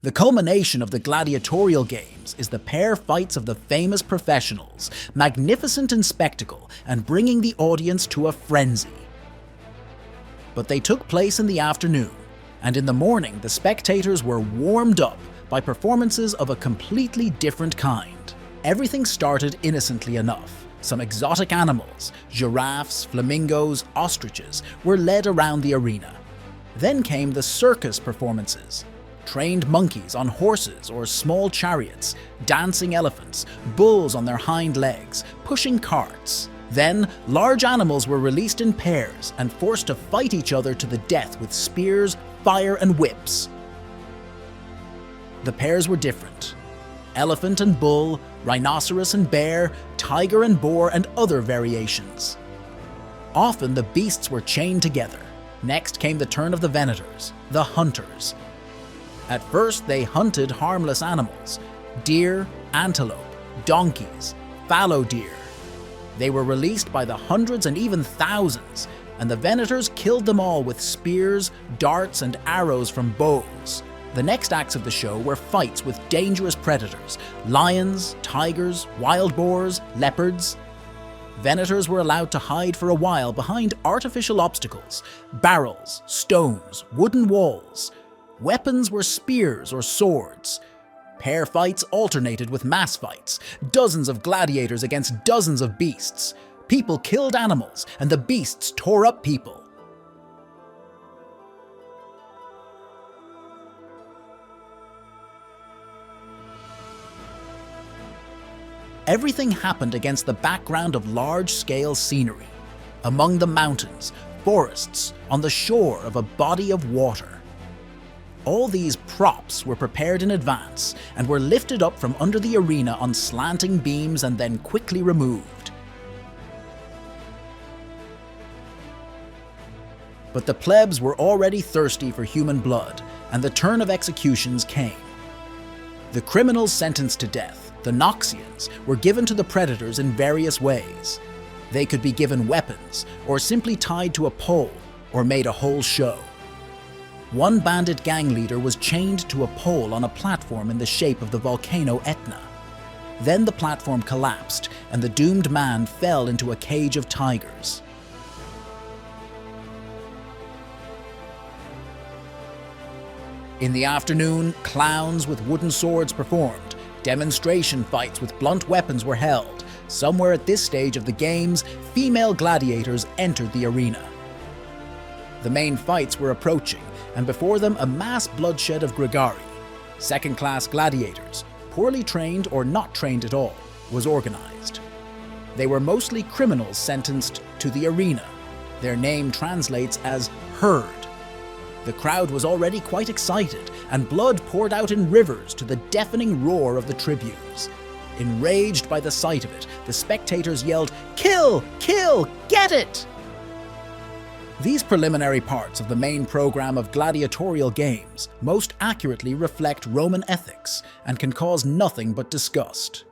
The culmination of the gladiatorial games is the pair fights of the famous professionals, magnificent in spectacle and bringing the audience to a frenzy. But they took place in the afternoon, and in the morning the spectators were warmed up by performances of a completely different kind. Everything started innocently enough. Some exotic animals, giraffes, flamingos, ostriches, were led around the arena. Then came the circus performances. Trained monkeys on horses or small chariots, dancing elephants, bulls on their hind legs, pushing carts. Then, large animals were released in pairs and forced to fight each other to the death with spears, fire and whips. The pairs were different. Elephant and bull, rhinoceros and bear, tiger and boar and other variations. Often the beasts were chained together. Next came the turn of the venators, the hunters. At first they hunted harmless animals, deer, antelope, donkeys, fallow deer. They were released by the hundreds and even thousands, and the venators killed them all with spears, darts and arrows from bows. The next acts of the show were fights with dangerous predators, lions, tigers, wild boars, leopards. Venators were allowed to hide for a while behind artificial obstacles, barrels, stones, wooden walls. Weapons were spears or swords. Pair fights alternated with mass fights, dozens of gladiators against dozens of beasts. People killed animals, and the beasts tore up people. Everything happened against the background of large-scale scenery, among the mountains, forests, on the shore of a body of water. All these props were prepared in advance and were lifted up from under the arena on slanting beams and then quickly removed. But the plebs were already thirsty for human blood, and the turn of executions came. The criminals sentenced to death, the Noxians, were given to the predators in various ways. They could be given weapons, or simply tied to a pole, or made a whole show. One bandit gang leader was chained to a pole on a platform in the shape of the volcano Etna. Then the platform collapsed, and the doomed man fell into a cage of tigers. In the afternoon, clowns with wooden swords performed. Demonstration fights with blunt weapons were held. Somewhere at this stage of the games, female gladiators entered the arena. The main fights were approaching, and before them a mass bloodshed of gregari, second-class gladiators, poorly trained or not trained at all, was organized. They were mostly criminals sentenced to the arena. Their name translates as herd. The crowd was already quite excited, and blood poured out in rivers to the deafening roar of the tribunes. Enraged by the sight of it, the spectators yelled, "Kill! Kill! Get it!" These preliminary parts of the main program of gladiatorial games most accurately reflect Roman ethics and can cause nothing but disgust.